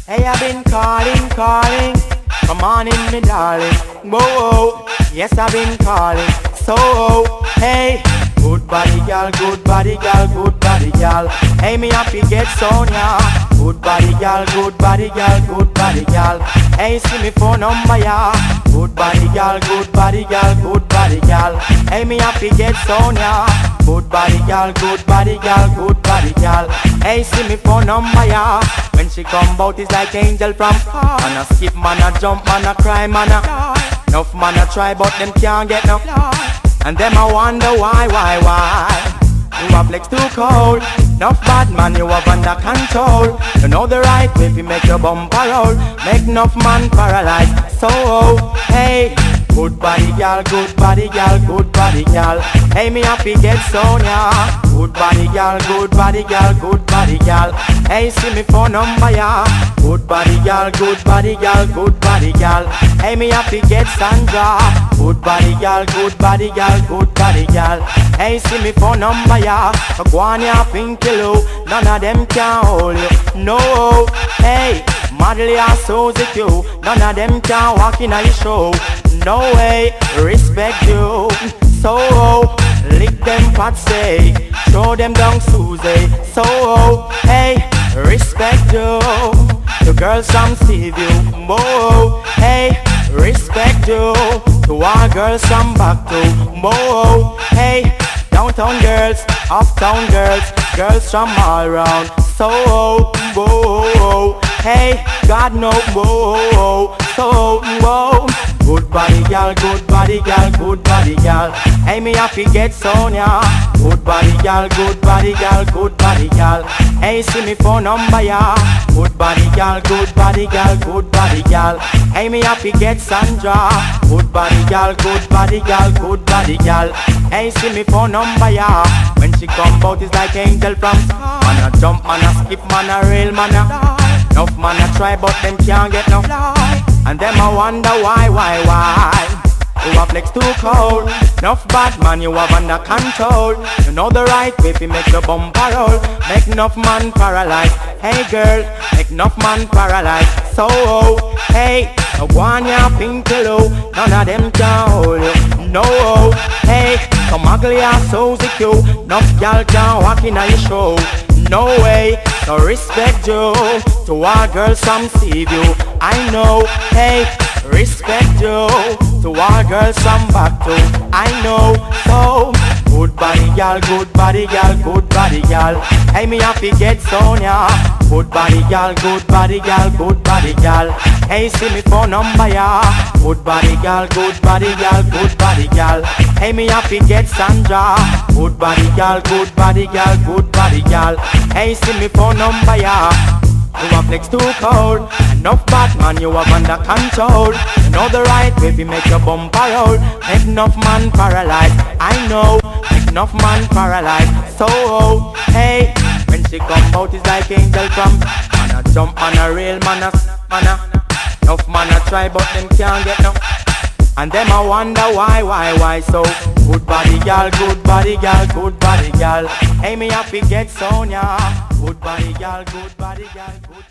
Hey, I've been calling. Come on in, me darling. Whoa, yes, I've been calling. So, hey, good body girl, good body girl, good body girl. Hey, me happy get Sonia. Good body girl, good body girl, good body girl. Hey, see me phone number, yeah. Good body girl, good body girl, good body girl. Hey, me happy get Sonia. Good body girl, good body girl, good body girl. Hey, see me phone number, yeah. When she come out, it's like angel from far. Man a skip, man a jump, man a cry, man a enough man a try, but them can't get no. And them I wonder why. You have legs too cold. Enough bad man you have under control. You know the right way to make your bumper roll. Make enough man paralyzed. So, hey, good body girl, good body girl, good body girl. Hey, me happy get Sonia. Good body girl, good body girl, good body girl. Hey, see me phone number, yeah. Good body girl, good body girl, good body girl. Hey, me happy get Sandra. Good body girl, good body girl, good body girl. Hey, see me phone number, yeah. Go on, ya pinky low. None of them can hold you. No, hey, Madly or Suzy Q. None of them can walk in a show. No way, respect you. So, lick them pots, say. Show them down Susie. So, hey, respect you. The girls from Seaview. Whoa, hey, respect you. To our girls from back to. Whoa, hey, downtown girls, uptown girls, girls from all around. So, whoa, hey, God no, whoa, so, whoa. Good body girl, good body girl, good body girl. Hey, me happy get Sonia. Good body girl, good body girl, good body girl. Hey, see me phone number, yeah. Good body girl, good body girl, good body girl. Hey, me happy get Sandra. Good body girl, good body girl, good body girl. Hey, see me phone number, yeah. When she come out, it's like angel from man a jump, man a skip, man a rail, man a enough man a try, but them can't get no. And them I wonder why. You have legs too cold. Enough bad man you have under control. You know the right way to make your bumper roll. Make enough man paralyzed. Hey girl, make enough man paralyzed. So, hey, no one ya pink low. None of them can hold you. No, hey, come ugly or Suzy Q. Enough y'all can walk in a show. No way, no respect you. To our girls from Seaview. I know, hey, respect you. To our girls from back to. I know, so good body girl, good body girl, good body girl. Hey, me happy get Sonia. Good body girl, good body girl, good body girl. Hey, see me phone number, yeah. Good body girl, good body girl, good body girl. Hey, me happy get Sandra. Good body girl, good body girl, good body girl. Hey, see me phone number, yeah. You have legs too cold. Enough bad man you have under control. You know the right way to make your bumper roll. Make enough man paralyzed. I know, make enough man paralyzed. So, hey, when she come out it's like angel from man a jump, man a rail, man a enough man a try, but them can't get no. And them I wonder why. So, good body girl, good body girl, good body girl. Hey, me happy get Sonia. Good body girl, good body girl, good